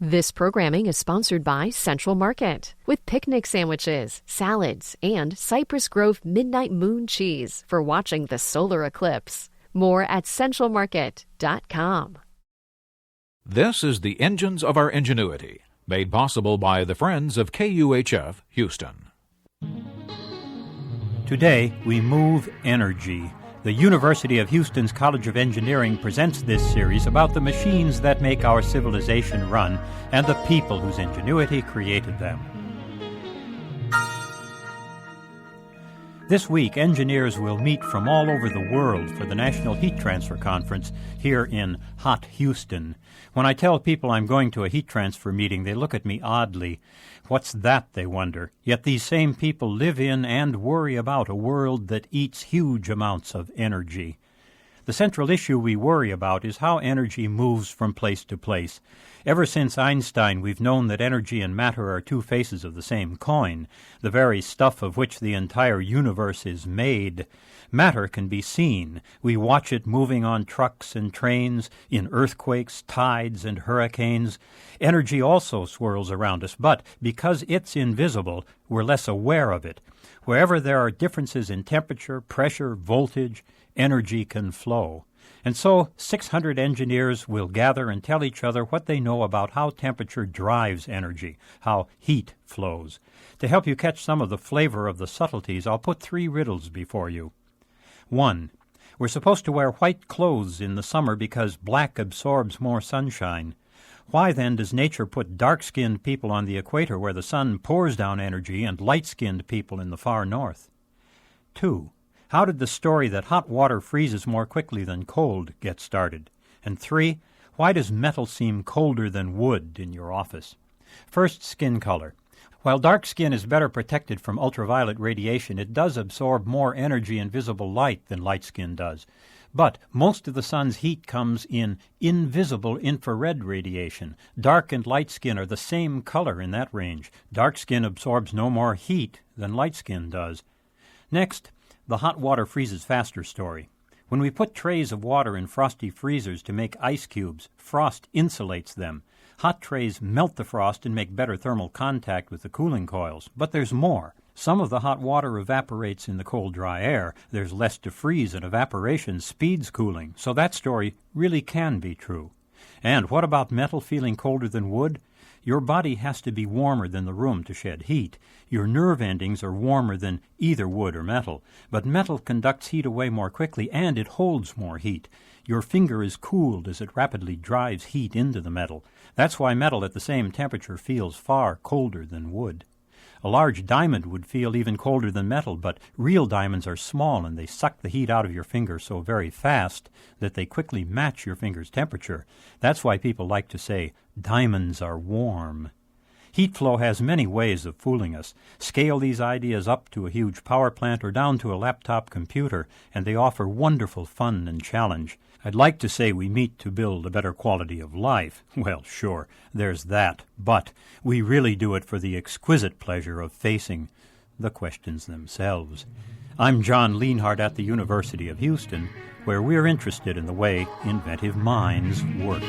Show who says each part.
Speaker 1: This programming is sponsored by Central Market with picnic sandwiches, salads, and Cypress Grove Midnight Moon cheese for watching the solar eclipse. More at centralmarket.com.
Speaker 2: This is the Engines of Our Ingenuity, made possible by the friends of KUHF Houston.
Speaker 3: Today, we move energy. The University of Houston's College of Engineering presents this series about the machines that make our civilization run and the people whose ingenuity created them. This week, engineers will meet from all over the world for the National Heat Transfer Conference here in hot Houston. When I tell people I'm going to a heat transfer meeting, they look at me oddly. What's that, they wonder? Yet these same people live in and worry about a world that eats huge amounts of energy. The central issue we worry about is how energy moves from place to place. Ever since Einstein, we've known that energy and matter are two faces of the same coin, the very stuff of which the entire universe is made. Matter can be seen. We watch it moving on trucks and trains, in earthquakes, tides, and hurricanes. Energy also swirls around us, but because it's invisible, we're less aware of it. Wherever there are differences in temperature, pressure, voltage, energy can flow. And so 600 engineers will gather and tell each other what they know about how temperature drives energy, how heat flows. To help you catch some of the flavor of the subtleties, I'll put 3 riddles before you. 1. We're supposed to wear white clothes in the summer because black absorbs more sunshine. Why, then, does nature put dark-skinned people on the equator where the sun pours down energy and light-skinned people in the far north? 2. How did the story that hot water freezes more quickly than cold get started? And 3. Why does metal seem colder than wood in your office? First, skin color. While dark skin is better protected from ultraviolet radiation, it does absorb more energy and visible light than light skin does. But most of the sun's heat comes in invisible infrared radiation. Dark and light skin are the same color in that range. Dark skin absorbs no more heat than light skin does. Next, the hot water freezes faster story. When we put trays of water in frosty freezers to make ice cubes, frost insulates them. Hot trays melt the frost and make better thermal contact with the cooling coils. But there's more. Some of the hot water evaporates in the cold, dry air. There's less to freeze, and evaporation speeds cooling. So that story really can be true. And what about metal feeling colder than wood? Your body has to be warmer than the room to shed heat. Your nerve endings are warmer than either wood or metal. But metal conducts heat away more quickly, and it holds more heat. Your finger is cooled as it rapidly drives heat into the metal. That's why metal at the same temperature feels far colder than wood. A large diamond would feel even colder than metal, but real diamonds are small and they suck the heat out of your finger so very fast that they quickly match your finger's temperature. That's why people like to say, diamonds are warm. Heat flow has many ways of fooling us. Scale these ideas up to a huge power plant or down to a laptop computer, and they offer wonderful fun and challenge. I'd like to say we meet to build a better quality of life. Well, sure, there's that. But we really do it for the exquisite pleasure of facing the questions themselves. I'm John Lienhardt at the University of Houston, where we're interested in the way inventive minds work.